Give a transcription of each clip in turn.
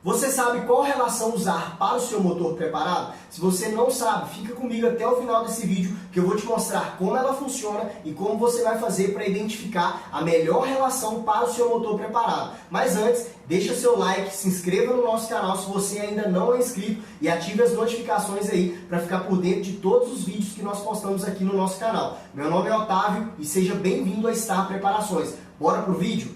Você sabe qual relação usar para o seu motor preparado? Se você não sabe, fica comigo até o final desse vídeo que eu vou te mostrar como ela funciona e como você vai fazer para identificar a melhor relação para o seu motor preparado. Mas antes, deixa seu like, se inscreva no nosso canal se você ainda não é inscrito e ative as notificações aí para ficar por dentro de todos os vídeos que nós postamos aqui no nosso canal. Meu nome é Otávio e seja bem-vindo a Star Preparações. Bora pro vídeo?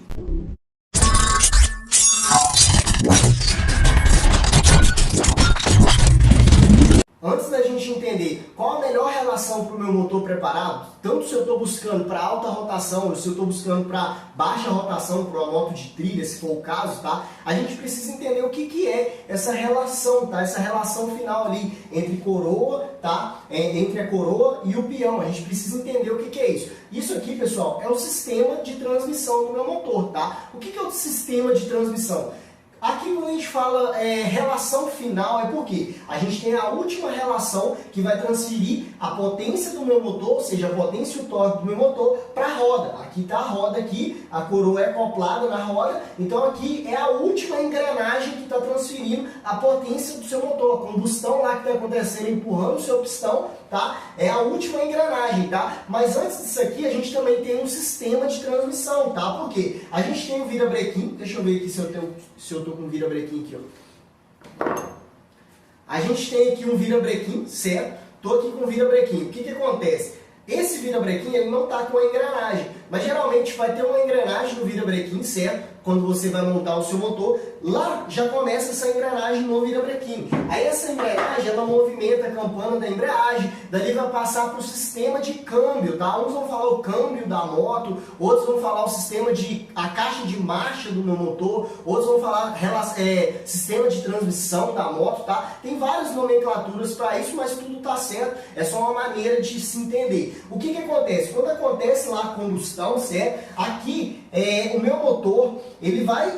Antes da gente entender qual a melhor relação para o meu motor preparado, tanto se eu estou buscando para alta rotação, ou se eu estou buscando para baixa rotação, para uma moto de trilha, se for o caso, tá? A gente precisa entender o que é essa relação, tá? Essa relação final ali entre coroa, tá? Entre a coroa e o peão. A gente precisa entender o que é isso. Isso aqui, pessoal, é o sistema de transmissão do meu motor, tá? O que é o sistema de transmissão? Aqui quando a gente fala relação final é porque a gente tem a última relação que vai transferir a potência do meu motor, ou seja, a potência e o torque do meu motor para a roda. Aqui está a roda aqui, a coroa é acoplada na roda, então aqui é a última engrenagem que está transferindo a potência do seu motor. A combustão lá que está acontecendo empurrando o seu pistão, tá? É a última engrenagem, tá? Mas antes disso aqui a gente também tem um sistema de transmissão, tá? Por quê? A gente tem o virabrequim, deixa eu ver aqui se eu tô com virabrequim aqui, ó. A gente tem aqui um virabrequim, certo? Tô aqui com o virabrequim. O que acontece? Esse virabrequim ele não tá com a engrenagem, mas geralmente vai ter uma engrenagem no virabrequim, certo? Quando você vai montar o seu motor, lá já começa essa engrenagem no virabrequim. Aí essa engrenagem, ela movimenta a campana da embreagem, dali vai passar para o sistema de câmbio, tá? Uns vão falar o câmbio da moto, outros vão falar o sistema de, a caixa de marcha do meu motor, outros vão falar sistema de transmissão da moto, tá? Tem várias nomenclaturas para isso, mas tudo tá certo, é só uma maneira de se entender. O que acontece? Quando acontece lá a combustão, certo? Aqui, o meu motor, ele vai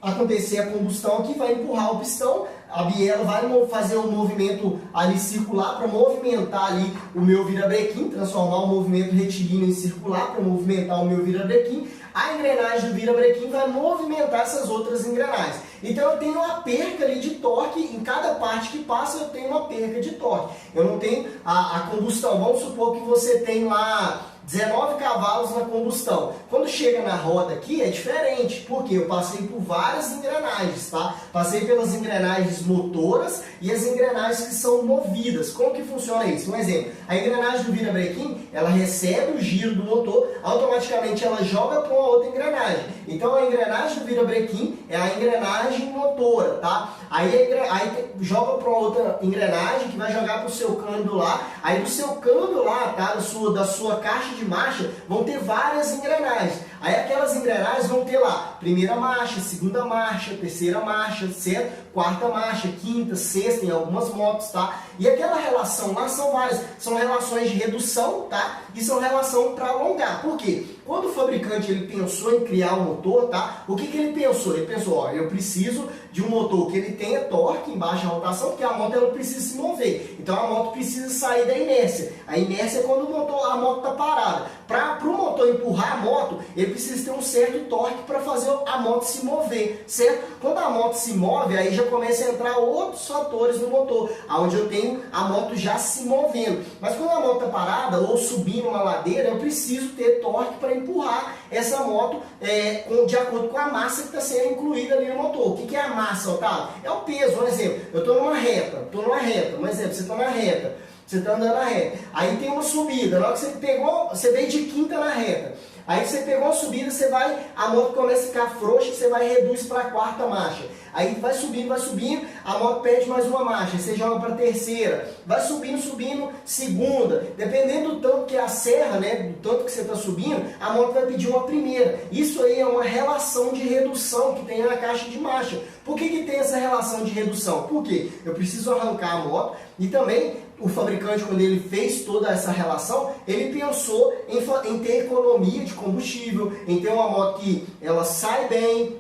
acontecer a combustão aqui, vai empurrar o pistão, a biela vai fazer um movimento ali circular para movimentar ali o meu virabrequim, transformar o movimento retilíneo em circular para movimentar o meu virabrequim. A engrenagem do virabrequim vai movimentar essas outras engrenagens. Então eu tenho uma perca ali de torque, em cada parte que passa eu tenho uma perca de torque. Eu não tenho a combustão, vamos supor que você tem lá 19 cavalos na combustão. Quando chega na roda aqui é diferente, porque eu passei por várias engrenagens, tá? Passei pelas engrenagens motoras e as engrenagens que são movidas. Como que funciona isso? Um exemplo, a engrenagem do virabrequim, ela recebe o giro do motor, automaticamente ela joga para uma outra engrenagem. Então a engrenagem do virabrequim é a engrenagem motora, tá? Aí joga para outra engrenagem que vai jogar para o seu câmbio lá. Aí do seu câmbio lá, tá? Da sua caixa de marcha, vão ter várias engrenagens. Aí aquelas engrenagens vão ter lá primeira marcha, segunda marcha, terceira marcha, certo? Quarta marcha, quinta, sexta, em algumas motos, tá? E aquela relação lá são várias, são relações de redução, tá? E são relação para alongar. Por quê? Quando o fabricante ele pensou em criar um motor, tá? O que ele pensou? Ele pensou, ó, eu preciso de um motor que ele tenha torque em baixa rotação, porque a moto ela precisa se mover. Então a moto precisa sair da inércia. A inércia é quando a moto está parada. Para o motor empurrar a moto, ele precisa ter um certo torque para fazer a moto se mover, certo? Quando a moto se move, aí já começa a entrar outros fatores no motor, onde eu tenho a moto já se movendo. Mas quando a moto está parada ou subindo uma ladeira, eu preciso ter torque para empurrar essa moto de acordo com a massa que está sendo incluída ali no motor. O que é a massa, Otávio? É o peso. Um exemplo, eu estou numa reta, um exemplo, você está na reta. Você está andando na reta, aí tem uma subida, na hora que você veio de quinta na reta, aí você pegou a subida, a moto começa a ficar frouxa, você vai e reduz para a quarta marcha, aí vai subindo, a moto perde mais uma marcha, você joga para a terceira, vai subindo, segunda, dependendo do tanto que é a serra, né, do tanto que você está subindo, a moto vai pedir uma primeira. Isso aí é uma relação de redução que tem na caixa de marcha. Por que tem essa relação de redução? Porque eu preciso arrancar a moto e também o fabricante, quando ele fez toda essa relação, ele pensou em ter economia de combustível, em ter uma moto que ela sai bem,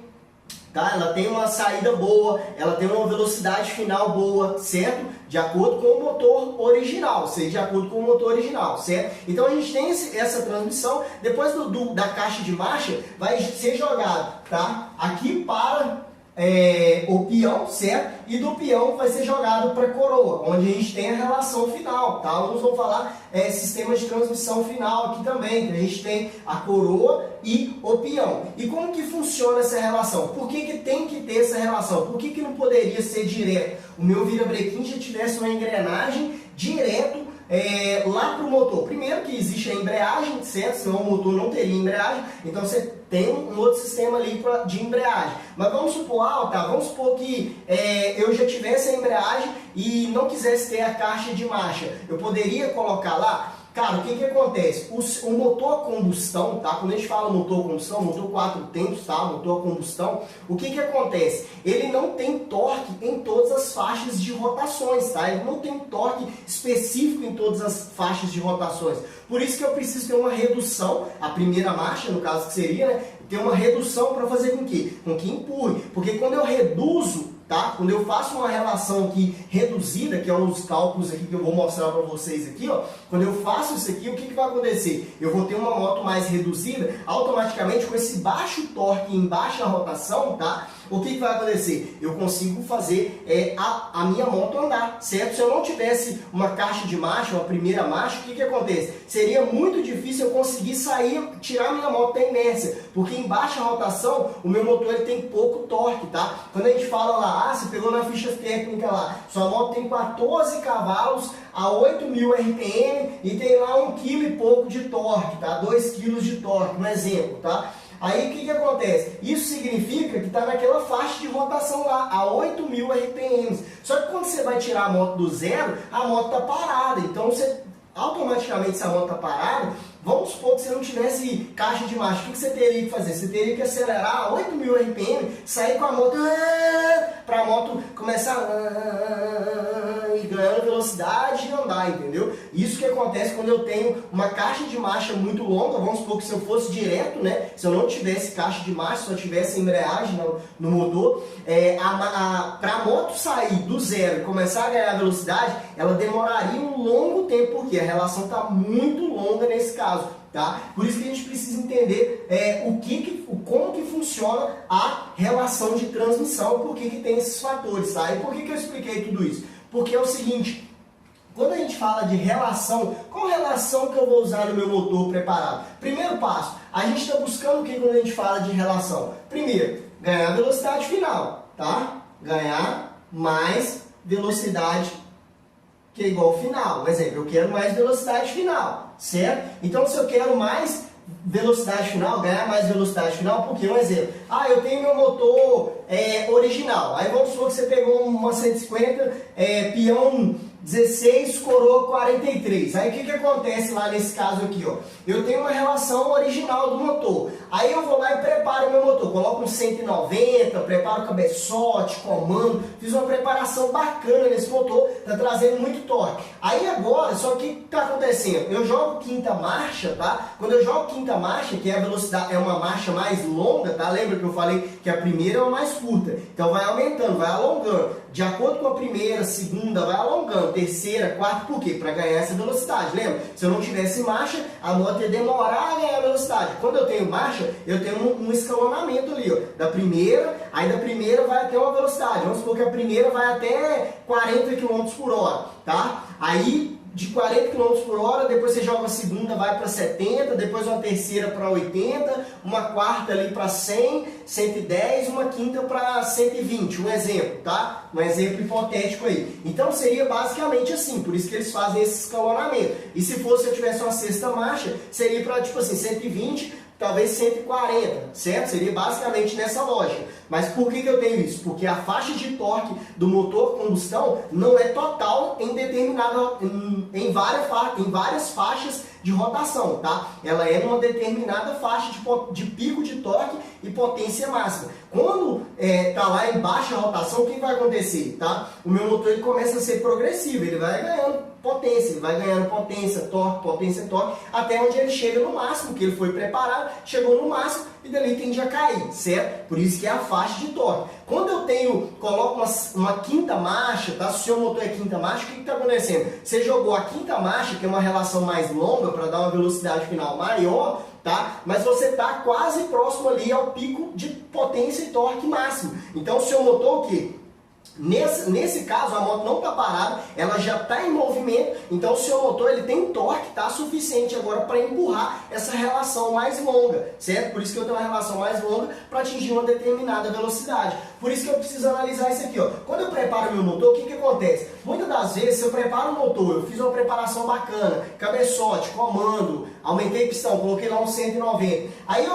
tá? Ela tem uma saída boa, ela tem uma velocidade final boa, certo? De acordo com o motor original, certo? Então a gente tem essa transmissão, depois da caixa de marcha, vai ser jogado, tá? Aqui para o peão, certo? E do peão vai ser jogado para a coroa, onde a gente tem a relação final, tá? Alguns vão falar sistema de transmissão final aqui também, que a gente tem a coroa e o peão. E como que funciona essa relação? Por que tem que ter essa relação? Por que não poderia ser direto? O meu virabrequim já tivesse uma engrenagem direto lá para o motor. Primeiro que existe a embreagem, certo? Senão o motor não teria embreagem, então você tem um outro sistema ali de embreagem. Mas vamos supor, vamos supor que eu já tivesse a embreagem e não quisesse ter a caixa de marcha. Eu poderia colocar lá? Cara, o que acontece? O motor a combustão, tá? Quando a gente fala motor a combustão, motor 4 tempos, tá? Motor a combustão, o que acontece? Ele não tem torque em todas as faixas de rotações, tá? Ele não tem torque específico em todas as faixas de rotações. Por isso que eu preciso ter uma redução, a primeira marcha, no caso que seria, né? Ter uma redução para fazer com que empurre. Porque quando eu reduzo, tá? Quando eu faço uma relação aqui reduzida, que é os cálculos aqui que eu vou mostrar para vocês aqui, ó. Quando eu faço isso aqui, o que vai acontecer? Eu vou ter uma moto mais reduzida, automaticamente com esse baixo torque em baixa rotação, tá? O que vai acontecer? Eu consigo fazer a minha moto andar, certo? Se eu não tivesse uma caixa de marcha, uma primeira marcha, o que acontece? Seria muito difícil eu conseguir tirar a minha moto da inércia, porque em baixa rotação o meu motor ele tem pouco torque, tá? Quando a gente fala lá, você pegou na ficha técnica lá, sua moto tem 14 cavalos a 8.000 RPM e tem lá 1 kg e pouco de torque, tá? 2 kg de torque, um exemplo, tá? Aí o que acontece? Isso significa que está naquela faixa de rotação lá, a 8.000 RPM. Só que quando você vai tirar a moto do zero, a moto está parada. Então você automaticamente, se a moto está parada, vamos supor que você não tivesse caixa de marcha, o que você teria que fazer? Você teria que acelerar a 8.000 RPM, sair com a moto para a moto começar e ganhando velocidade e andar, entendeu? Isso que acontece quando eu tenho uma caixa de marcha muito longa. Vamos supor que se eu fosse direto, né? Se eu não tivesse caixa de marcha, só tivesse embreagem no motor, para a moto sair do zero e começar a ganhar velocidade, ela demoraria um longo tempo, porque a relação está muito longa nesse caso, tá? Por isso que a gente precisa entender como que funciona a relação de transmissão, por que tem esses fatores, tá? E por que eu expliquei tudo isso? Porque é o seguinte, quando a gente fala de relação, qual relação que eu vou usar no meu motor preparado? Primeiro passo, a gente está buscando o que quando a gente fala de relação? Primeiro, ganhar velocidade final, tá? Ganhar mais velocidade que é igual ao final. Por exemplo, eu quero mais velocidade final, certo? Então, se eu quero mais velocidade final, ganhar mais velocidade final, porque, um exemplo, eu tenho meu motor original, aí vamos supor que você pegou uma 150, peão 16, coroa 43. Aí o que acontece lá nesse caso aqui, ó? Eu tenho uma relação original do motor. Aí eu vou lá e preparo o meu motor. Coloco um 190, preparo cabeçote, comando. Fiz uma preparação bacana nesse motor, tá trazendo muito torque. Aí agora, só que o que tá acontecendo? Eu jogo quinta marcha, tá? Quando eu jogo quinta marcha, que é a velocidade, é uma marcha mais longa, tá? Lembra que eu falei que a primeira é a mais curta. Então vai aumentando, vai alongando. De acordo com a primeira, segunda, vai alongando. Terceira, quarta, por quê? Para ganhar essa velocidade. Lembra? Se eu não tivesse marcha, a moto ia demorar a ganhar velocidade. Quando eu tenho marcha, eu tenho um escalonamento ali, ó. Da primeira, aí da primeira vai até uma velocidade. Vamos supor que a primeira vai até 40 km por hora, tá? Aí, de 40 km por hora, depois você joga a segunda, vai para 70, depois uma terceira para 80, uma quarta ali para 100, 110, uma quinta para 120, um exemplo, tá? Um exemplo hipotético aí. Então seria basicamente assim, por isso que eles fazem esse escalonamento. E se fosse eu tivesse uma sexta marcha, seria para tipo assim, 120, talvez 140, certo? Seria basicamente nessa lógica. Mas por que eu tenho isso? Porque a faixa de torque do motor combustão não é total em várias faixas de rotação, tá? Ela é numa determinada faixa de pico de torque e potência máxima. Quando tá lá em baixa rotação, o que vai acontecer, tá? O meu motor ele começa a ser progressivo, ele vai ganhando potência, torque, até onde ele chega no máximo, que ele foi preparado, chegou no máximo e dali tende a cair, certo? Por isso que é a faixa de torque. Quando eu coloco uma quinta marcha, tá? Se o seu motor é quinta marcha, o que está acontecendo? Você jogou a quinta marcha, que é uma relação mais longa, para dar uma velocidade final maior, tá? Mas você está quase próximo ali ao pico de potência e torque máximo. Então o seu motor o quê? Nesse caso, a moto não está parada, ela já está em movimento, então o seu motor ele tem um torque suficiente agora para empurrar essa relação mais longa, certo? Por isso que eu tenho uma relação mais longa para atingir uma determinada velocidade. Por isso que eu preciso analisar isso aqui, ó. Quando eu preparo meu motor, o que acontece? Muitas das vezes, se eu preparo o motor, eu fiz uma preparação bacana, cabeçote, comando, aumentei pistão, coloquei lá um 190. Aí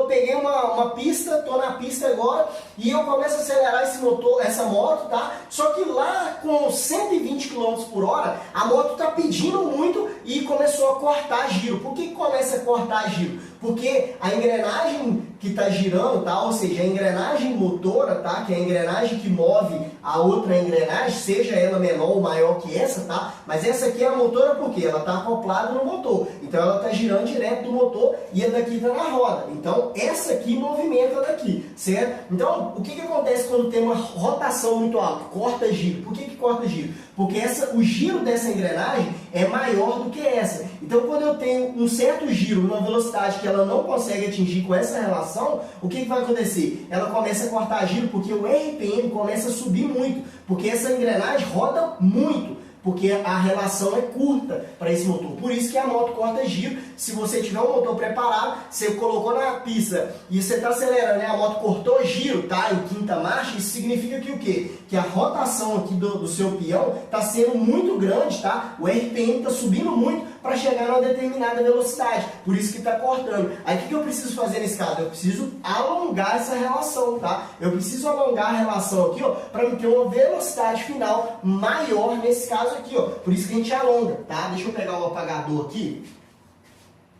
peguei uma pista, estou na pista agora e eu começo a acelerar esse motor, essa moto, tá? Só que lá com 120 km por hora, a moto está pedindo muito e começou a cortar giro. Por que começa a cortar giro? Porque a engrenagem que está girando, tá? Ou seja, a engrenagem motora, tá? Que é a engrenagem que move a outra engrenagem, seja ela menor ou maior que essa, tá? Mas essa aqui é a motora porque ela está acoplada no motor. Então ela está girando direto do motor e a daqui está na roda. Então essa aqui movimenta daqui, certo? Então o que acontece quando tem uma rotação muito alta? Corta giro. Por que corta giro? Porque o giro dessa engrenagem é maior do que essa. Então quando eu tenho um certo giro numa velocidade que ela não consegue atingir com essa relação, o que vai acontecer? Ela começa a cortar giro porque o RPM começa a subir muito, porque essa engrenagem roda muito, porque a relação é curta para esse motor. Por isso que a moto corta giro. Se você tiver um motor preparado, você colocou na pista e você está acelerando, né? A moto cortou giro, tá? Em quinta marcha, isso significa que o quê? Que a rotação aqui do seu peão está sendo muito grande, tá? O RPM está subindo muito para chegar numa determinada velocidade. Por isso que está cortando. Aí o que eu preciso fazer nesse caso? Eu preciso alongar essa relação, tá? Eu preciso alongar a relação aqui, ó, para ter uma velocidade final maior nesse caso aqui, ó. Por isso que a gente alonga, tá? Deixa eu pegar o apagador aqui.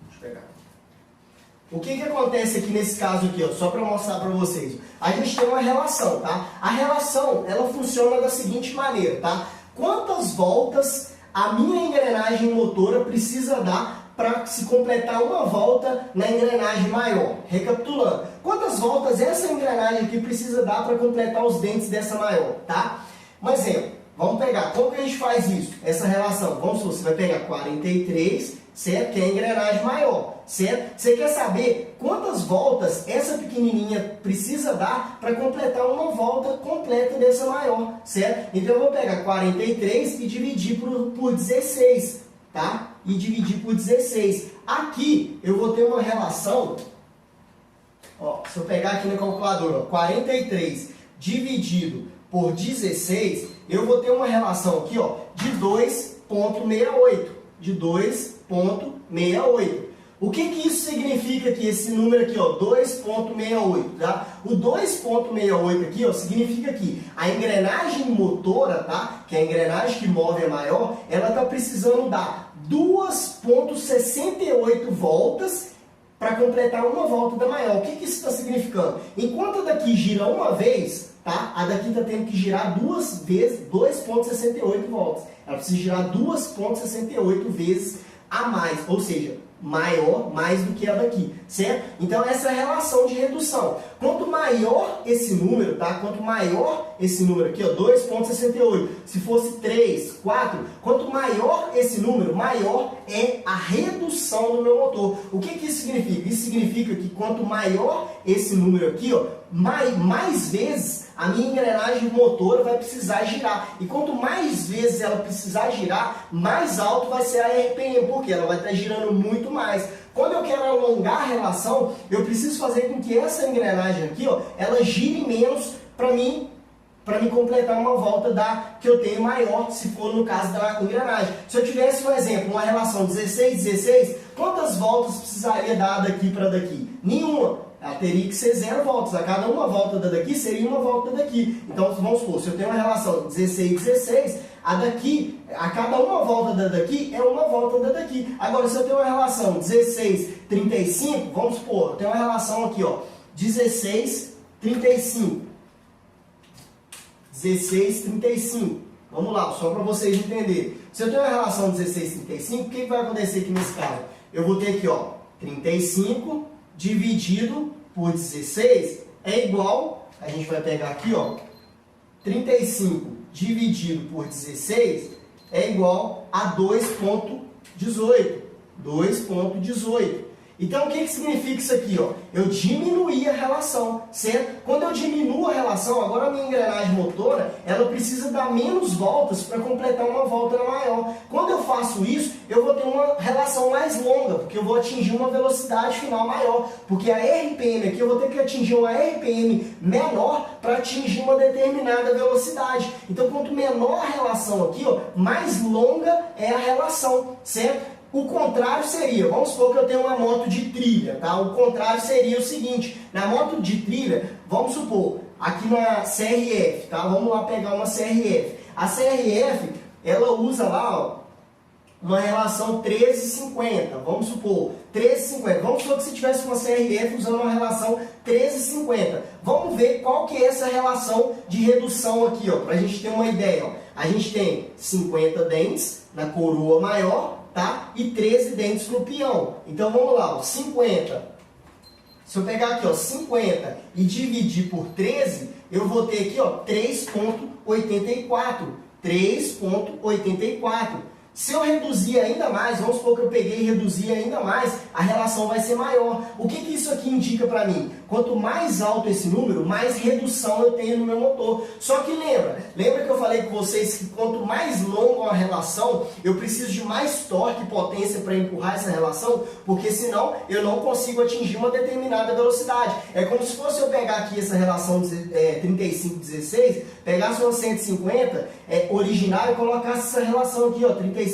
Deixa eu pegar. O que acontece aqui nesse caso aqui, ó, só para mostrar para vocês. A gente tem uma relação, tá? A relação, ela funciona da seguinte maneira, tá? Quantas voltas a minha engrenagem motora precisa dar para se completar uma volta na engrenagem maior? Recapitulando, quantas voltas essa engrenagem aqui precisa dar para completar os dentes dessa maior, tá? Um exemplo, vamos pegar, como que a gente faz isso? Essa relação, vamos supor, você vai pegar 43, certo? Que é a engrenagem maior, certo? Você quer saber quantas voltas essa pequenininha precisa dar para completar uma volta completa dessa maior, certo? Então eu vou pegar 43 e dividir por 16, tá? E dividir por 16. Aqui eu vou ter uma relação, ó, se eu pegar aqui na calculadora, ó, 43 dividido por 16, eu vou ter uma relação aqui, ó, de 2,68. De 2,68. O que isso significa aqui, esse número aqui, ó, 2,68, tá? O 2,68 aqui, ó, significa que a engrenagem motora, tá? Que é a engrenagem que move a maior, ela tá precisando dar 2,68 voltas para completar uma volta da maior. O que isso está significando? Enquanto a daqui gira uma vez, tá? A daqui está tendo que girar duas vezes 2,68 voltas. Ela precisa girar 2,68 vezes a mais, ou seja, maior, mais do que a daqui, certo? Então essa é a relação de redução. Quanto maior esse número, tá? Quanto maior esse número aqui, ó, 2,68, se fosse 3, 4, quanto maior esse número, maior é a redução do meu motor. O que isso significa? Isso significa que quanto maior esse número aqui, ó, mais vezes a minha engrenagem motora vai precisar girar. E quanto mais vezes ela precisar girar, mais alto vai ser a RPM, porque ela vai estar girando muito mais. Quando eu quero alongar a relação, eu preciso fazer com que essa engrenagem aqui, ó, ela gire menos para mim completar uma volta que eu tenho maior, se for no caso da engrenagem. Se eu tivesse, por exemplo, uma relação 16, quantas voltas precisaria dar daqui para daqui? Nenhuma. Ela teria que ser 0 voltas. A cada uma volta da daqui seria uma volta daqui. Então, vamos supor, se eu tenho uma relação 16, a cada uma volta da daqui é uma volta da daqui. Agora, se eu tenho uma relação 35, vamos supor, eu tenho uma relação aqui, ó, 35. Vamos lá, só para vocês entenderem. Se eu tenho uma relação 35, o que vai acontecer aqui nesse caso? Eu vou ter aqui, ó, 35 dividido por 16 é igual, a gente vai pegar aqui, ó, 35 dividido por 16 é igual a 2,18. Então, o que significa isso aqui? Ó? Eu diminuí a relação, certo? Quando eu diminuo a relação, agora a minha engrenagem motora, ela precisa dar menos voltas para completar uma volta maior. Quando eu faço isso, eu vou ter uma relação mais longa, porque eu vou atingir uma velocidade final maior. Porque a RPM aqui, eu vou ter que atingir uma RPM menor para atingir uma determinada velocidade. Então, quanto menor a relação aqui, ó, mais longa é a relação, certo? O contrário seria, vamos supor que eu tenho uma moto de trilha, tá? O contrário seria o seguinte, na moto de trilha, vamos supor, aqui na CRF, tá? Vamos lá pegar uma CRF. A CRF, ela usa lá, ó, uma relação 13,50, vamos supor, 13,50. Vamos supor que se tivesse uma CRF usando uma relação 13,50. Vamos ver qual que é essa relação de redução aqui, ó, para a gente ter uma ideia. Ó. A gente tem 50 dentes na coroa maior, tá? E 13 dentes no peão. Então vamos lá, ó, 50. Se eu pegar aqui, ó, 50 e dividir por 13, eu vou ter aqui, ó, 3,84. 3,84. Se eu reduzir ainda mais, vamos supor que eu peguei e reduzi ainda mais, a relação vai ser maior. O que isso aqui indica para mim? Quanto mais alto esse número, mais redução eu tenho no meu motor. Só que lembra que eu falei com vocês que quanto mais longa a relação, eu preciso de mais torque e potência para empurrar essa relação, porque senão eu não consigo atingir uma determinada velocidade. É como se fosse eu pegar aqui essa relação 35-16, pegasse uma 150 original e colocasse essa relação aqui, ó, 35-16.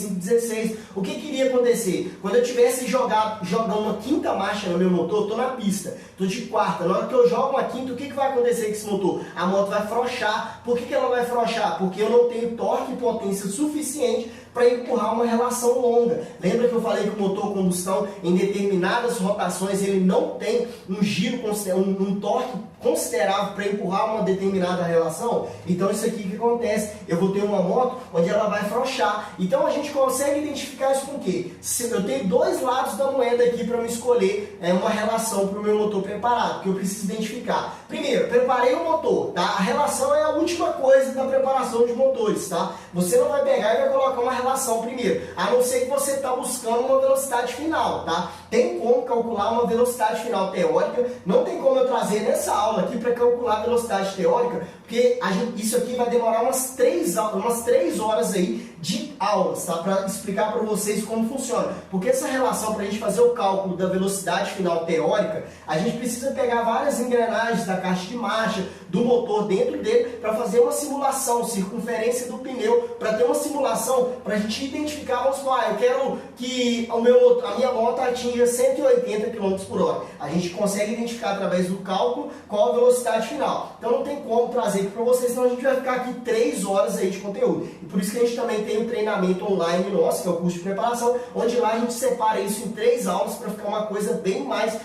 O que iria acontecer? Quando eu tivesse jogando uma quinta marcha no meu motor, estou na pista, estou de quarta, na hora que eu jogo uma quinta, o que vai acontecer com esse motor? A moto vai frouxar. Por que ela vai frouxar? Porque eu não tenho torque e potência suficiente para empurrar uma relação longa. Lembra que eu falei que o motor combustão, em determinadas rotações, ele não tem um giro, um torque considerável para empurrar uma determinada relação? Então isso aqui que acontece, eu vou ter uma moto onde ela vai frouxar. Então a gente consegue identificar isso com o quê? Eu tenho dois lados da moeda aqui para me escolher uma relação para o meu motor preparado, que eu preciso identificar. Primeiro, preparei o motor, tá? A relação é a última coisa da preparação de motores, tá? Você não vai pegar e vai colocar uma relação primeiro, a não ser que você está buscando uma velocidade final, tá? Tem como calcular uma velocidade final teórica, não tem como eu trazer nessa aula aqui para calcular a velocidade teórica, porque isso aqui vai demorar umas 3 horas aí de aulas, tá? Para explicar para vocês como funciona. Porque essa relação, para a gente fazer o cálculo da velocidade final teórica, a gente precisa pegar várias engrenagens da caixa de marcha, do motor dentro dele, para fazer uma simulação, circunferência do pneu, para ter uma simulação, para a gente identificar, vamos falar, eu quero que a minha moto atinja 180 km por hora. A gente consegue identificar através do cálculo qual a velocidade final. Então não tem como trazer aqui para vocês, senão a gente vai ficar aqui 3 horas aí de conteúdo. E por isso que a gente também tem o treinamento online nosso, que é o curso de preparação, onde lá a gente separa isso em 3 aulas para ficar uma coisa bem mais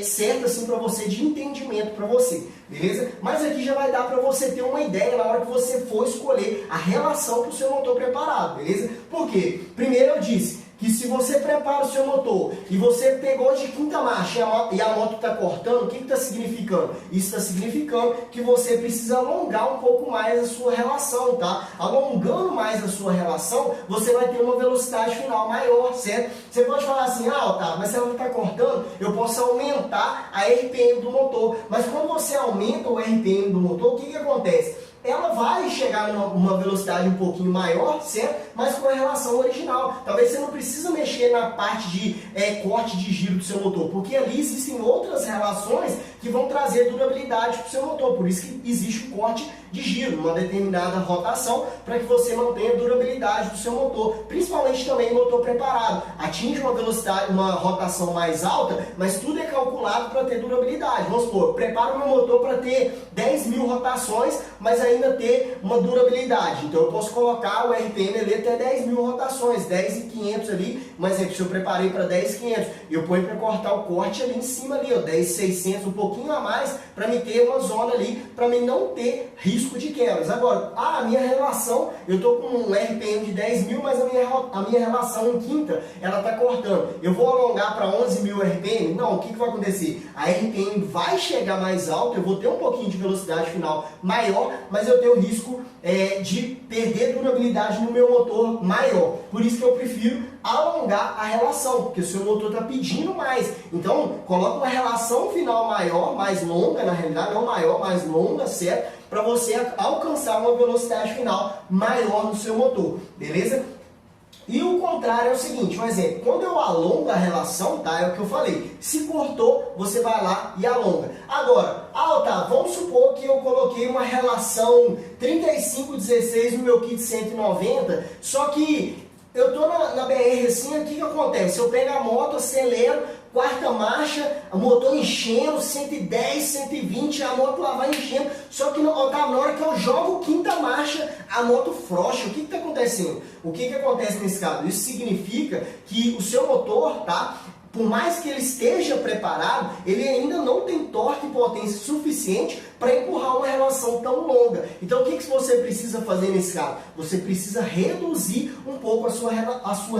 certa assim para você, de entendimento para você, beleza? Mas aqui já vai dar para você ter uma ideia na hora que você for escolher a relação para o seu motor preparado, beleza? Por quê? Primeiro eu disse que se você prepara o seu motor e você pegou de quinta marcha e a moto está cortando, o que está significando? Isso está significando que você precisa alongar um pouco mais a sua relação, tá? Alongando mais a sua relação, você vai ter uma velocidade final maior, certo? Você pode falar assim, Otávio, mas se ela não está cortando, eu posso aumentar a RPM do motor. Mas quando você aumenta o RPM do motor, o que acontece? Ela vai chegar numa velocidade um pouquinho maior, certo? Mas com a relação original. Talvez você não precisa mexer na parte de corte de giro do seu motor, porque ali existem outras relações que vão trazer durabilidade para o seu motor. Por isso que existe o corte de giro, uma determinada rotação, para que você mantenha a durabilidade do seu motor. Principalmente também motor preparado. Atinge uma velocidade, uma rotação mais alta, mas tudo é calculado para ter durabilidade. Vamos supor, preparo o meu motor para ter 10 mil rotações, mas ainda ter uma durabilidade. Então eu posso colocar o RPM ali até 10 mil rotações, 10.500 ali, mas é que se eu preparei para 10.500, eu ponho para cortar o corte ali em cima ali, ó, 10.600, um pouquinho a mais, para me ter uma zona ali, para mim não ter risco de quebras. Agora, a minha relação, eu estou com um RPM de 10 mil, mas a minha relação em quinta, ela está cortando. Eu vou alongar para 11 mil RPM? Não, o que vai acontecer? A RPM vai chegar mais alta, eu vou ter um pouquinho de velocidade final maior, mas eu tenho risco de perder durabilidade no meu motor maior. Por isso que eu prefiro alongar a relação, porque o seu motor está pedindo mais. Então, coloca uma relação final maior, mais longa, na realidade, não maior, mais longa, certo? Para você alcançar uma velocidade final maior no seu motor, beleza? E o contrário é o seguinte, um exemplo, quando eu alongo a relação, tá, é o que eu falei, se cortou, você vai lá e alonga. Agora, Otávio, vamos supor que eu coloquei uma relação 35/16 no meu kit 190, só que eu tô na BR assim, o que que acontece? Eu pego a moto, acelero, quarta marcha, o motor enchendo, 110, 120, a moto lá vai enchendo, só que Otávio, na hora que eu jogo quinta marcha, a moto frouxa. O que está acontecendo? O que acontece nesse caso? Isso significa que o seu motor, tá? Por mais que ele esteja preparado, ele ainda não tem torque e potência suficiente para empurrar uma relação tão longa. Então, o que você precisa fazer nesse caso? Você precisa reduzir um pouco a sua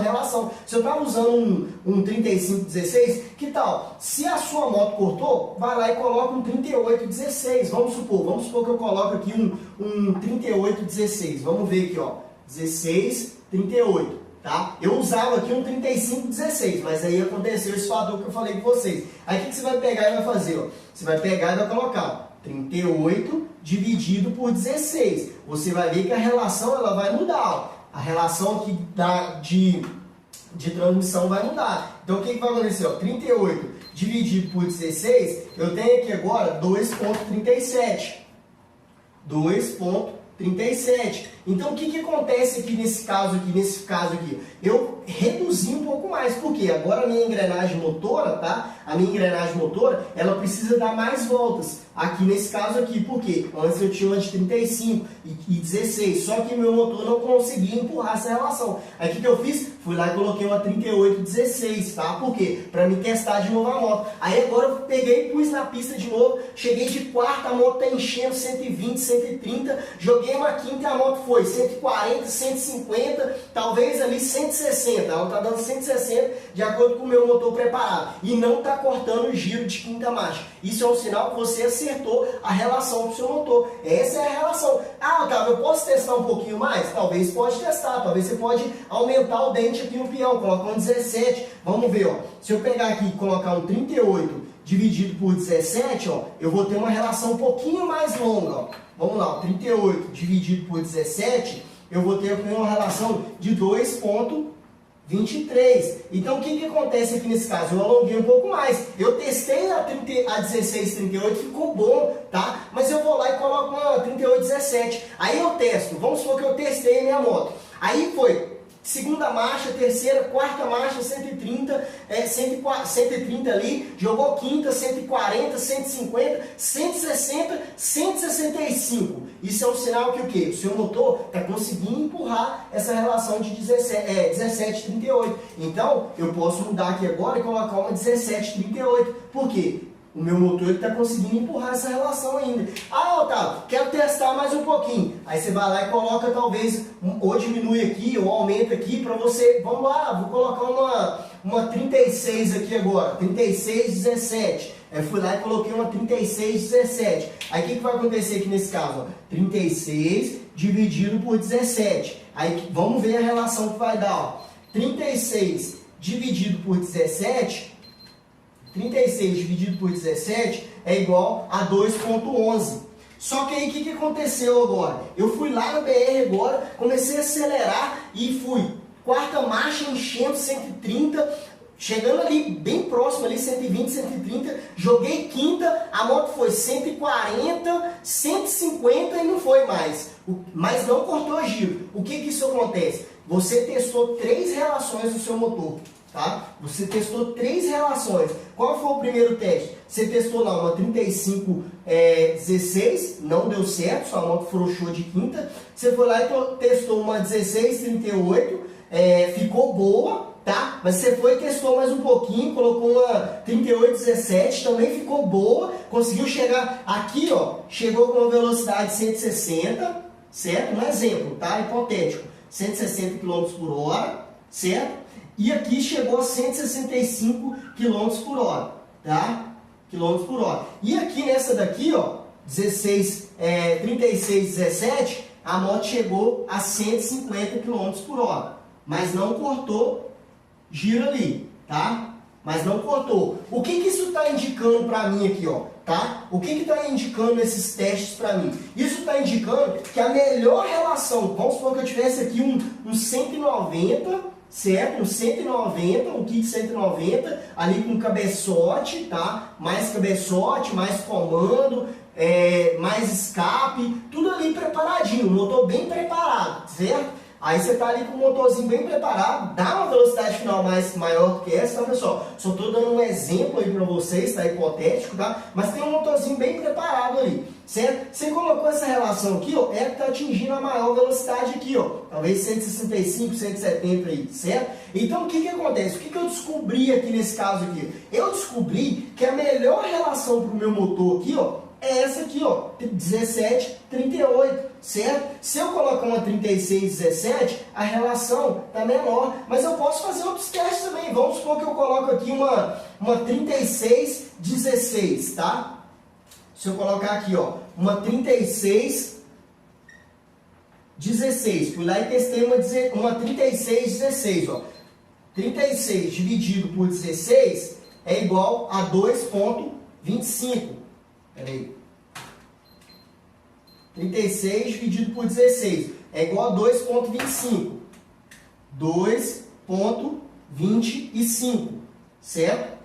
relação. Se eu estava usando um 35/16, que tal? Se a sua moto cortou, vai lá e coloca um 38/16. Vamos supor que eu coloco aqui um 38/16. Vamos ver aqui, ó, 16, 38. Tá? Eu usava aqui um 35/16, mas aí aconteceu esse fator que eu falei com vocês. Aí o que você vai pegar e vai fazer? Ó? Você vai pegar e vai colocar 38 dividido por 16. Você vai ver que a relação ela vai mudar. Ó. A relação aqui de transmissão vai mudar. Então o que vai acontecer? Ó? 38 dividido por 16, eu tenho aqui agora 2,37. 2,37. Então, o que acontece aqui nesse caso aqui? Eu reduzi um pouco mais, porque agora a minha engrenagem motora, tá? A minha engrenagem motora, ela precisa dar mais voltas. Aqui nesse caso aqui, por quê? Antes eu tinha uma de 35 e 16, só que meu motor não conseguia empurrar essa relação. Aí o que eu fiz? Fui lá e coloquei uma 38/16, tá? Por quê? Para me testar de novo a moto. Aí agora eu peguei e pus na pista de novo, cheguei de quarta, a moto tá enchendo 120, 130, joguei uma quinta e a moto foi 140, 150, talvez ali 160. Ela tá dando 160 de acordo com o meu motor preparado. E não tá cortando o giro de quinta marcha. Isso é um sinal que você acertou a relação do seu motor. Essa é a relação. Ah, Otávio, eu posso testar um pouquinho mais? Talvez pode testar. Talvez você pode aumentar o dente aqui no peão, colocar um 17. Vamos ver, ó. Se eu pegar aqui e colocar um 38 dividido por 17, ó, eu vou ter uma relação um pouquinho mais longa, ó. Vamos lá, ó, 38 dividido por 17, eu vou ter uma relação de 2,23. Então, o que acontece aqui nesse caso? Eu alonguei um pouco mais. Eu testei a 16,38, ficou bom, tá? Mas eu vou lá e coloco uma 38,17. Aí eu testo. Vamos supor que eu testei a minha moto. Aí foi segunda marcha, terceira, quarta marcha, 130, 130 ali, jogou quinta, 140, 150, 160, 165. Isso é um sinal que o quê? O seu motor está conseguindo empurrar essa relação de 17,38. Então, eu posso mudar aqui agora e colocar uma 17,38. Por quê? O meu motor está conseguindo empurrar essa relação ainda. Ah, Otávio, quero testar mais um pouquinho. Aí você vai lá e coloca talvez, ou diminui aqui, ou aumenta aqui para você. Vamos lá, vou colocar uma 36 aqui agora, 36,17. Aí fui lá e coloquei uma 36,17. Aí o que vai acontecer aqui nesse caso? Ó? 36 dividido por 17. Aí vamos ver a relação que vai dar. Ó. 36 dividido por 17... 36 dividido por 17 é igual a 2,11. Só que aí o que aconteceu agora? Eu fui lá no BR agora, comecei a acelerar e fui. Quarta marcha enchendo 130, chegando ali bem próximo, ali 120, 130, joguei quinta, a moto foi 140, 150 e não foi mais. Mas não cortou giro. O que isso acontece? Você testou 3 relações do seu motor. Tá? Você testou 3 relações. Qual foi o primeiro teste? Você testou lá uma 35,16, não deu certo, sua moto frouxou de quinta. Você foi lá e testou uma 16,38, ficou boa, tá? Mas você foi e testou mais um pouquinho, colocou uma 38,17, também ficou boa, conseguiu chegar aqui, ó, chegou com uma velocidade de 160, certo? Um exemplo, tá? Hipotético, 160 km por hora, certo? E aqui chegou a 165 km por hora, tá? Km por hora. E aqui nessa daqui, ó, 36,17, a moto chegou a 150 km por hora. Mas não cortou giro ali, tá? Mas não cortou. O que isso está indicando para mim aqui, ó? Tá? O que está indicando esses testes para mim? Isso está indicando que a melhor relação, vamos supor que eu tivesse aqui um 190, certo? Um 190, um kit 190, ali com cabeçote, tá? Mais cabeçote, mais comando, mais escape, tudo ali preparadinho, o motor bem preparado, certo? Aí você está ali com o motorzinho bem preparado, dá uma velocidade final maior do que essa, tá, pessoal? Só estou dando um exemplo aí para vocês, tá? Hipotético, tá? Mas tem um motorzinho bem preparado ali, certo? Você colocou essa relação aqui, ó, é que está atingindo a maior velocidade aqui, ó. Talvez 165, 170 aí, certo? Então, o que acontece? O que eu descobri aqui nesse caso aqui? Eu descobri que a melhor relação para o meu motor aqui, ó, é essa aqui, ó, 17, 38, certo? Se eu colocar uma 36, 17, a relação tá menor, mas eu posso fazer outros testes também. Vamos supor que eu coloco aqui uma 36, 16, tá? Se eu colocar aqui, ó, uma 36, 16, fui lá e testei uma 36, 16, ó. 36 dividido por 16 é igual a 2,25. Peraí. 36 dividido por 16 é igual a 2,25. 2,25, certo?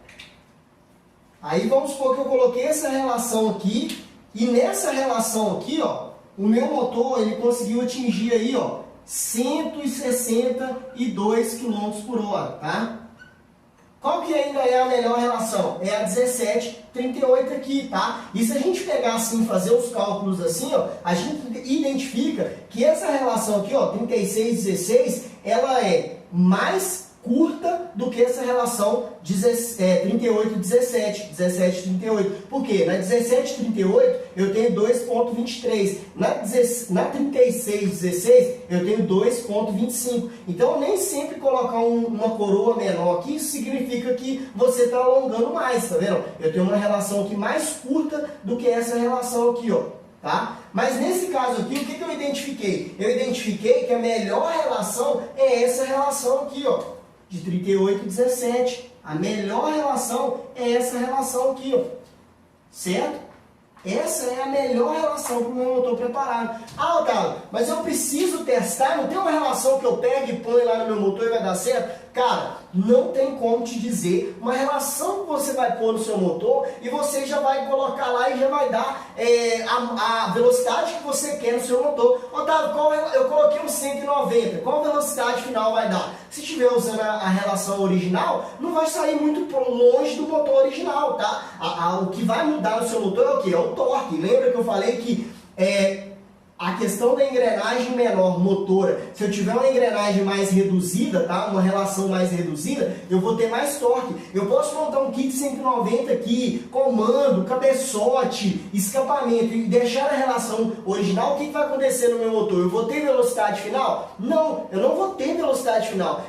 Aí vamos supor que eu coloquei essa relação aqui, e nessa relação aqui, ó, o meu motor ele conseguiu atingir aí, ó, 162 km por hora, tá? Qual que ainda é a melhor relação? É a 17, 38 aqui, tá? E se a gente pegar assim, fazer os cálculos assim, ó, a gente identifica que essa relação aqui, ó, 36, 16, ela é mais curta do que essa relação 38, 17, 17, 38. Por quê? Na 17, 38 eu tenho 2,23. Na 36, 16 eu tenho 2,25. Então nem sempre colocar uma coroa menor aqui, isso significa que você está alongando mais, tá vendo? Eu tenho uma relação aqui mais curta do que essa relação aqui, ó. Tá? Mas nesse caso aqui, o que eu identifiquei? Eu identifiquei que a melhor relação é essa relação aqui, ó, de 38 e 17. A melhor relação é essa relação aqui, ó, certo? Essa é a melhor relação para o meu motor preparado. Ah, Otávio, mas eu preciso testar, não tem uma relação que eu pego e ponho lá no meu motor e vai dar certo? Cara, não tem como te dizer uma relação que você vai pôr no seu motor e você já vai colocar lá e já vai dar a velocidade que você quer no seu motor. Otávio, eu coloquei um 190, qual velocidade final vai dar? Se estiver usando a relação original, não vai sair muito longe do motor original, tá? O que vai mudar no seu motor é o quê? É o torque. Lembra que eu falei que a questão da engrenagem menor motora, se eu tiver uma engrenagem mais reduzida, tá? Uma relação mais reduzida, eu vou ter mais torque. Eu posso montar um kit 190 aqui, comando, cabeçote, escapamento e deixar a relação original. O que vai acontecer no meu motor? Eu vou ter velocidade final? Não, eu não vou ter velocidade final.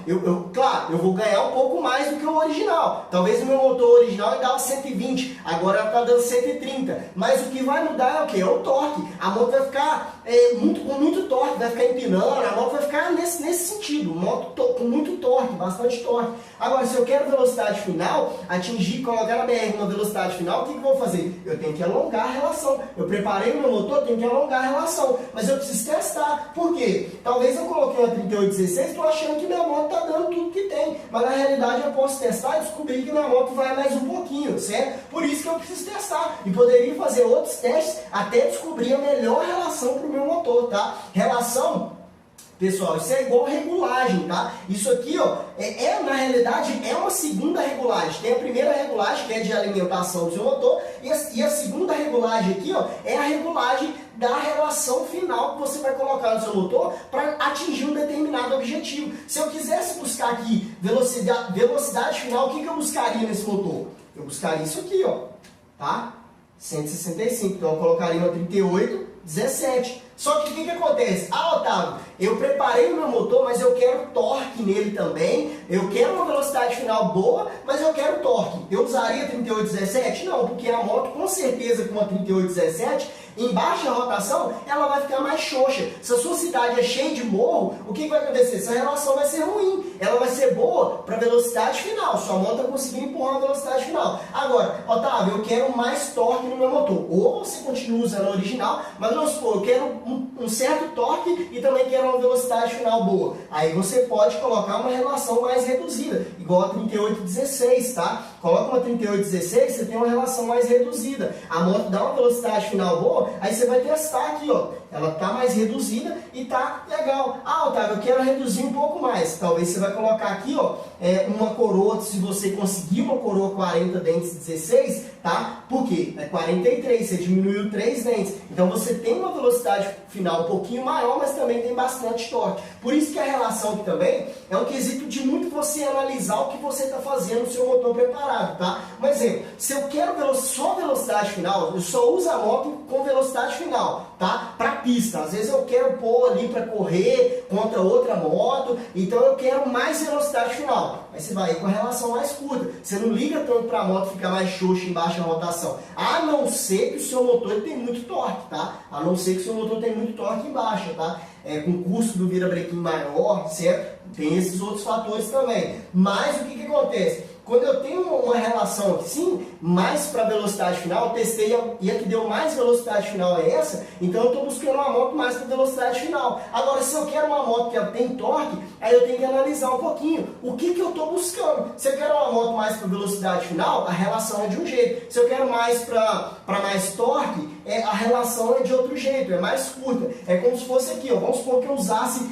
Claro, eu vou ganhar um pouco mais do que o original. Talvez o meu motor original dava 120, agora ela está dando 130. Mas o que vai mudar é o quê? É o torque. A moto vai ficar com muito torque, vai ficar empinando, a moto vai ficar nesse sentido, moto com muito torque, bastante torque. Agora, se eu quero velocidade final, colocar na BR uma velocidade final, o que eu vou fazer? Eu tenho que alongar a relação. Eu preparei o meu motor, tenho que alongar a relação. Mas eu preciso testar. Por quê? Talvez eu coloquei uma 3816, estou achando que minha moto está dando tudo que tem. Mas na realidade eu posso testar e descobrir que minha moto vai mais um pouquinho, certo? Por isso que eu preciso testar. E poderia fazer outros testes até descobrir a melhor relação para o meu motor, tá? Relação, pessoal, isso é igual regulagem, tá? Isso aqui, ó, na realidade, é uma segunda regulagem. Tem a primeira regulagem, que é de alimentação do seu motor, e a segunda regulagem aqui, ó, é a regulagem da relação final que você vai colocar no seu motor para atingir um determinado objetivo. Se eu quisesse buscar aqui velocidade final, o que eu buscaria nesse motor? Eu buscaria isso aqui, ó, tá? 165, então eu colocaria uma 38, 17. Só que o que acontece? Ah, Otávio, eu preparei o meu motor, mas eu quero torque nele também, eu quero uma velocidade final boa, mas eu quero torque. Eu usaria 3817? Não, porque a moto com certeza com uma 3817, Em baixa rotação, ela vai ficar mais xoxa. Se a sua cidade é cheia de morro, o que vai acontecer? Essa relação vai ser ruim. Ela vai ser boa para velocidade final. Sua moto vai conseguir empurrar a velocidade final. Agora, Otávio, eu quero mais torque no meu motor. Ou você continua usando a original, mas vamos supor, eu quero um certo torque e também quero uma velocidade final boa. Aí você pode colocar uma relação mais reduzida, igual a 3816, tá? Coloca uma 3816, você tem uma relação mais reduzida. A moto dá uma velocidade final boa, aí você vai testar aqui, ó. Ela tá mais reduzida e tá legal. Ah, Otávio, eu quero reduzir um pouco mais. Talvez você vai colocar aqui, ó, uma coroa, se você conseguir uma coroa 40 dentes 16, tá? Por quê? É 43, você diminuiu 3 dentes. Então você tem uma velocidade final um pouquinho maior, mas também tem bastante torque. Por isso que a relação aqui também é um quesito de muito você analisar o que você está fazendo no seu motor preparado, tá? Um exemplo, se eu quero só velocidade final, eu só uso a moto com velocidade final, tá? Para pista. Às vezes eu quero pôr ali para correr contra outra moto, então eu quero mais velocidade final. Aí você vai com a relação mais curta. Você não liga tanto para a moto ficar mais xoxa em baixa rotação. A não ser que o seu motor tem muito torque, tá? A não ser que o seu motor tem muito torque em baixa, tá? Com o custo do virabrequim maior, certo? Tem esses outros fatores também. Mas o que acontece? Quando eu tenho uma relação aqui, sim, mais para velocidade final, eu testei e a que deu mais velocidade final é essa, então eu estou buscando uma moto mais para velocidade final. Agora, se eu quero uma moto que tem torque, aí eu tenho que analisar um pouquinho o que eu estou buscando. Se eu quero uma moto mais para velocidade final, a relação é de um jeito. Se eu quero mais para mais torque, a relação é de outro jeito, é mais curta. É como se fosse aqui, ó, vamos supor que eu usasse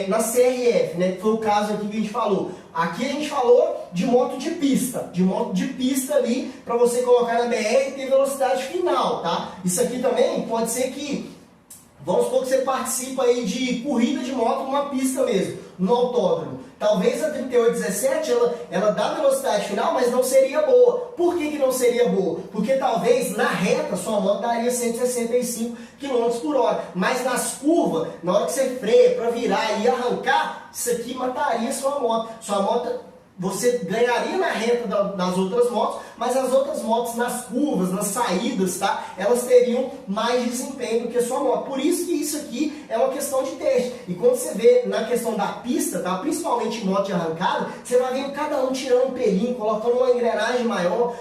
na CRF, né, que foi o caso aqui que a gente falou. Aqui a gente falou de moto de pista ali para você colocar na BR e ter velocidade final, tá? Isso aqui também pode ser que, vamos supor que você participa aí de corrida de moto numa pista mesmo, no autódromo. Talvez a 3817 ela dá velocidade final, mas não seria boa. Por que não seria boa? Porque talvez na reta sua moto daria 165 km por hora. Mas nas curvas, na hora que você freia para virar e arrancar, isso aqui mataria sua moto. Sua moto, você ganharia na reta das outras motos, mas as outras motos nas curvas, nas saídas, tá? Elas teriam mais desempenho do que a sua moto. Por isso que isso aqui é uma questão de teste. E quando você vê na questão da pista, tá? Principalmente em moto de arrancada, você vai vendo cada um tirando um pelinho, colocando uma engrenagem maior,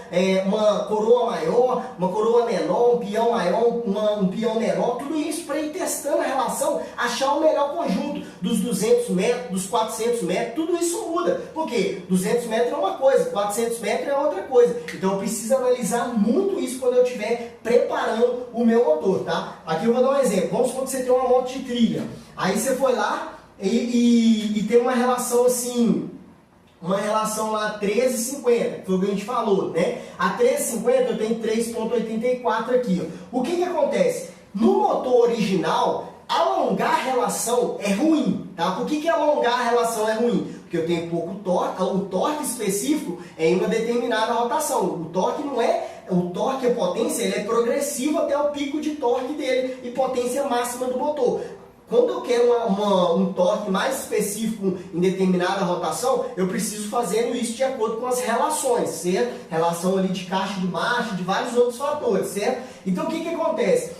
uma coroa maior, uma coroa menor, um peão maior, um peão menor, tudo isso para ir testando a relação, achar o melhor conjunto dos 200 metros, dos 400 metros, tudo isso muda. Por quê? 200 metros é uma coisa, 400 metros é outra coisa. Então eu preciso analisar muito isso quando eu estiver preparando o meu motor, tá? Aqui eu vou dar um exemplo. Vamos supor que você tem uma moto de trilha. Aí você foi lá e tem uma relação assim, uma relação lá 13,50, que foi o que a gente falou, né? A 13,50 eu tenho 3,84 aqui, ó. O que acontece? No motor original, alongar a relação é ruim, tá? Por que alongar a relação é ruim? Porque eu tenho pouco torque, o torque específico é em uma determinada rotação. O torque não é, o torque, a potência, ele é progressivo até o pico de torque dele e potência máxima do motor. Quando eu quero um torque mais específico em determinada rotação, eu preciso fazendo isso de acordo com as relações, certo? Relação ali de caixa de marcha, de vários outros fatores, certo? Então o que acontece?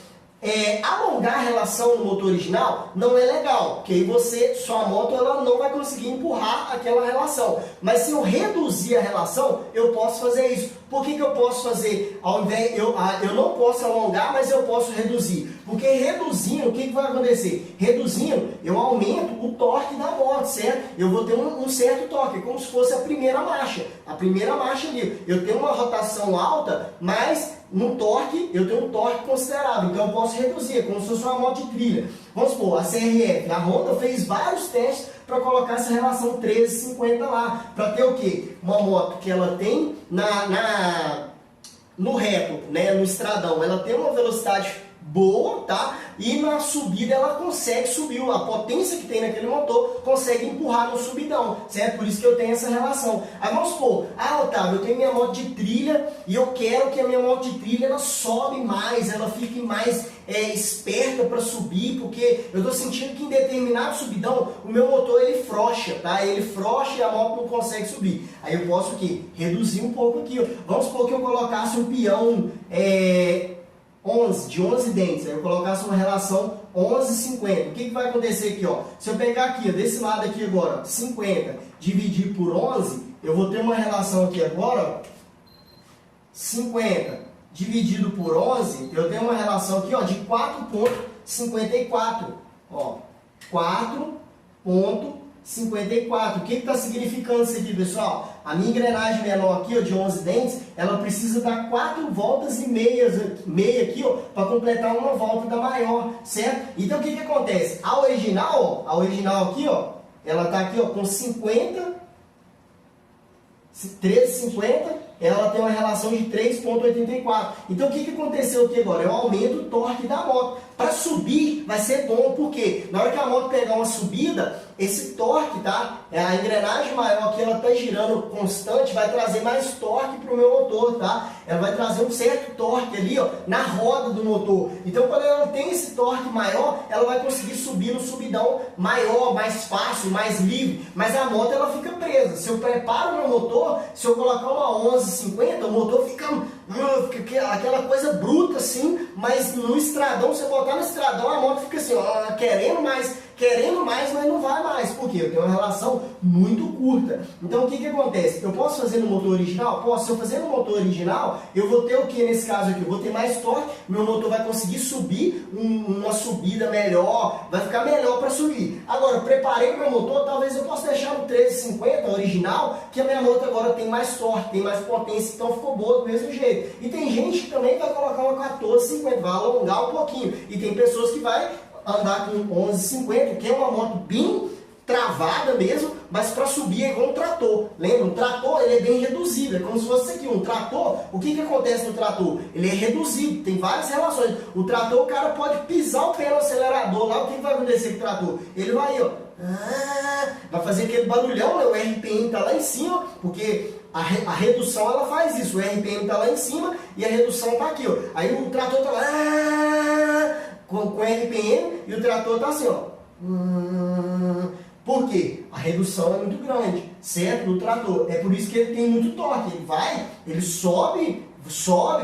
Alongar a relação no motor original não é legal, porque aí sua moto ela não vai conseguir empurrar aquela relação. Mas se eu reduzir a relação, eu posso fazer isso. Por que eu posso fazer? Ao invés, eu não posso alongar, mas eu posso reduzir. Porque reduzindo, o que vai acontecer? Reduzindo, eu aumento o torque da moto, certo? Eu vou ter um certo torque, como se fosse a primeira marcha. A primeira marcha ali. Eu tenho uma rotação alta, mas no torque, eu tenho um torque considerável, então eu posso reduzir, como se fosse uma moto de trilha. Vamos supor, a CRF, a Honda fez vários testes para colocar essa relação 13,50 lá, para ter o quê? Uma moto que ela tem no reto, né, no estradão, ela tem uma velocidade boa, tá? E na subida ela consegue subir, a potência que tem naquele motor consegue empurrar no subidão, certo? Por isso que eu tenho essa relação. Aí vamos supor, Otávio, eu tenho minha moto de trilha e eu quero que a minha moto de trilha ela sobe mais, ela fique mais esperta para subir, porque eu estou sentindo que em determinado subidão o meu motor ele frouxa, tá? Ele frouxa e a moto não consegue subir. Aí eu posso o quê? Reduzir um pouco aqui, ó. Vamos supor que eu colocasse um peão 11, de 11 dentes, aí eu colocasse uma relação 11,50. O que vai acontecer aqui, ó? Se eu pegar aqui, ó, desse lado aqui agora, 50, dividir por 11, eu vou ter uma relação aqui agora, ó, 50 dividido por 11, eu tenho uma relação aqui, ó, de 4,54. Ó, 4,54. O que está significando isso aqui, pessoal? A minha engrenagem menor aqui, ó, de 11 dentes, ela precisa dar 4 voltas e meia aqui, ó, para completar uma volta da maior, certo? Então, o que acontece? A original aqui, ó, ela está aqui, ó, com 50, 13,50, ela tem uma relação de 3,84. Então, o que aconteceu aqui agora? Eu aumento o torque da moto. Para subir, vai ser bom, porque na hora que a moto pegar uma subida, esse torque, tá? A engrenagem maior que ela está girando constante, vai trazer mais torque para o meu motor, tá? Ela vai trazer um certo torque ali, ó, na roda do motor. Então, quando ela tem esse torque maior, ela vai conseguir subir no subidão maior, mais fácil, mais livre. Mas a moto, ela fica presa. Se eu preparo o meu motor, se eu colocar uma 11,50, o motor fica aquela coisa bruta assim, mas no estradão, se eu botar no estradão, a moto fica assim, ó, querendo mais, mas não vai mais. Por quê? Eu tenho uma relação muito curta. Então, o que acontece? Eu posso fazer no motor original? Posso. Se eu fazer no motor original, eu vou ter o que nesse caso aqui? Eu vou ter mais torque, meu motor vai conseguir subir uma subida melhor, vai ficar melhor para subir. Agora, eu preparei o meu motor, talvez eu possa deixar no 13,50 original, que a minha moto agora tem mais torque, tem mais potência, então ficou boa do mesmo jeito. E tem gente que também vai colocar uma 14,50, vai alongar um pouquinho. E tem pessoas que vai andar com 11,50, que é uma moto bem travada mesmo, mas para subir é igual um trator. Lembra? Um trator, ele é bem reduzido, é como se fosse aqui um trator. O que acontece no trator? Ele é reduzido, tem várias relações. O trator, o cara pode pisar o pé no acelerador lá, o que vai acontecer com o trator? Ele vai, ó, vai fazer aquele barulhão, né? O RPM está lá em cima, porque a redução ela faz isso, o RPM está lá em cima e a redução está aqui, ó. Aí o trator está lá com RPM e o trator está assim, ó. Por quê? A redução é muito grande, certo? Do trator. É por isso que ele tem muito torque. Ele sobe,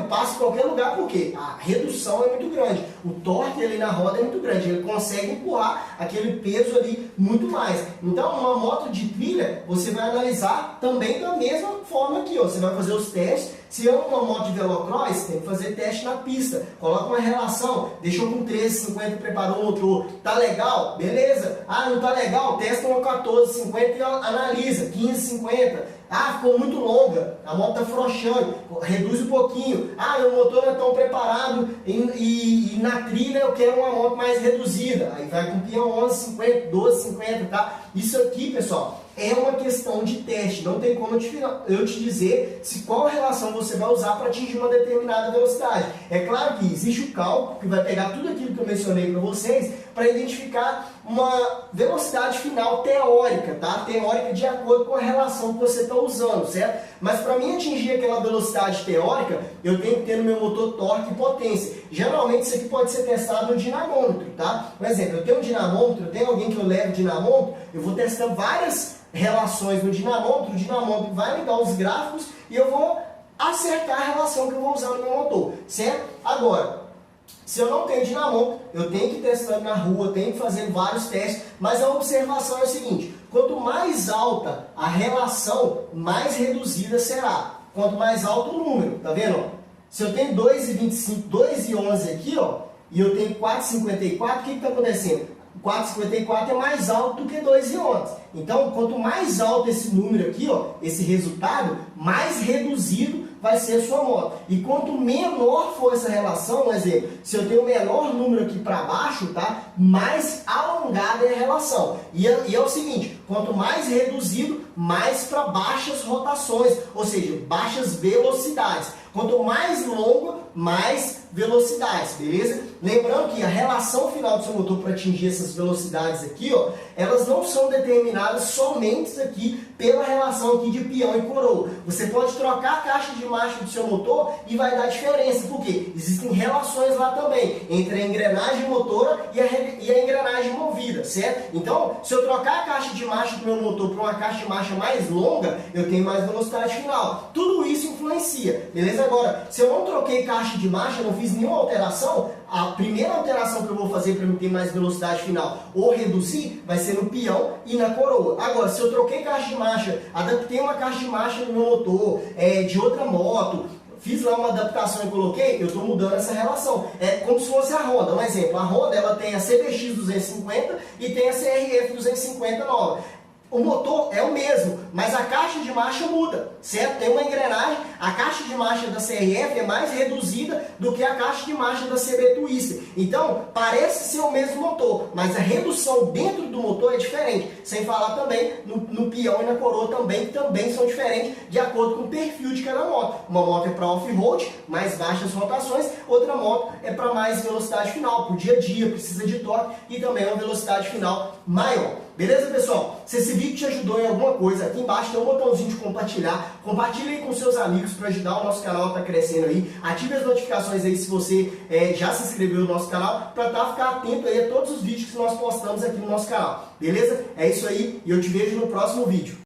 passa em qualquer lugar, porque a redução é muito grande. O torque ali na roda é muito grande. Ele consegue empurrar aquele peso ali muito mais. Então, uma moto de trilha, você vai analisar também da mesma forma aqui, ó. Você vai fazer os testes. Se é uma moto de velocross, tem que fazer teste na pista. Coloca uma relação, deixou com 13,50 e preparou o motor. Tá legal? Beleza. Ah, não tá legal? Testa uma 14,50 e analisa. 15,50. Ah, ficou muito longa, a moto está afrouxando, reduz um pouquinho. Ah, meu motor não é tão preparado e na trilha eu quero uma moto mais reduzida. Aí vai com peão 11,50, 12,50, tá? Isso aqui, pessoal, é uma questão de teste. Não tem como eu te dizer qual relação você vai usar para atingir uma determinada velocidade. É claro que existe o cálculo que vai pegar tudo aquilo que eu mencionei para vocês para identificar uma velocidade final teórica, tá? Teórica de acordo com a relação que você está usando, certo? Mas para mim atingir aquela velocidade teórica, eu tenho que ter no meu motor torque e potência. Geralmente isso aqui pode ser testado no dinamômetro, tá? Por exemplo, eu tenho um dinamômetro, eu tenho alguém que eu levo dinamômetro, eu vou testar várias relações no dinamômetro, o dinamômetro vai me dar os gráficos e eu vou acertar a relação que eu vou usar no meu motor, certo? Agora, se eu não tenho dinamômetro, eu tenho que ir testando na rua, tenho que fazer vários testes, mas a observação é o seguinte: quanto mais alta a relação, mais reduzida será. Quanto mais alto o número, tá vendo? Ó? Se eu tenho 2,25, 2,11 aqui, ó, e eu tenho 4,54, o que está acontecendo? 4,54 é mais alto do que 2,11. Então, quanto mais alto esse número aqui, ó, esse resultado, mais reduzido vai ser a sua moto. E quanto menor for essa relação, por exemplo, se eu tenho o menor número aqui para baixo, tá, mais alongada é a relação. E é o seguinte, quanto mais reduzido, mais para baixas rotações, ou seja, baixas velocidades. Quanto mais longo, mais velocidades, beleza? Lembrando que a relação final do seu motor para atingir essas velocidades aqui, ó, elas não são determinadas somente aqui pela relação aqui de peão e coroa. Você pode trocar a caixa de marcha do seu motor e vai dar diferença, porque existem relações lá também entre a engrenagem motora e a engrenagem movida, certo? Então, se eu trocar a caixa de marcha do meu motor para uma caixa de marcha mais longa, eu tenho mais velocidade final. Tudo isso influencia, beleza? Agora, se eu não troquei caixa de marcha, não fiz nenhuma alteração, a primeira alteração que eu vou fazer para eu ter mais velocidade final ou reduzir vai ser no peão e na coroa. Agora, se eu troquei caixa de marcha, adaptei uma caixa de marcha no meu motor, de outra moto, fiz lá uma adaptação e coloquei, eu estou mudando essa relação. É como se fosse a Honda. Um exemplo, a Honda ela tem a CBX 250 e tem a CRF 250 nova. O motor é o mesmo, mas a caixa de marcha muda, certo? Tem uma engrenagem, a caixa de marcha da CRF é mais reduzida do que a caixa de marcha da CB Twister. Então, parece ser o mesmo motor, mas a redução dentro do motor é diferente. Sem falar também no peão e na coroa também, que também são diferentes de acordo com o perfil de cada moto. Uma moto é para off-road, mais baixas rotações, outra moto é para mais velocidade final, para o dia a dia, precisa de torque e também uma velocidade final maior. Beleza, pessoal? Se esse vídeo te ajudou em alguma coisa, aqui embaixo tem um botãozinho de compartilhar. Compartilhe aí com seus amigos para ajudar o nosso canal a estar crescendo aí. Ative as notificações aí se você já se inscreveu no nosso canal, para ficar atento aí a todos os vídeos que nós postamos aqui no nosso canal. Beleza? É isso aí e eu te vejo no próximo vídeo.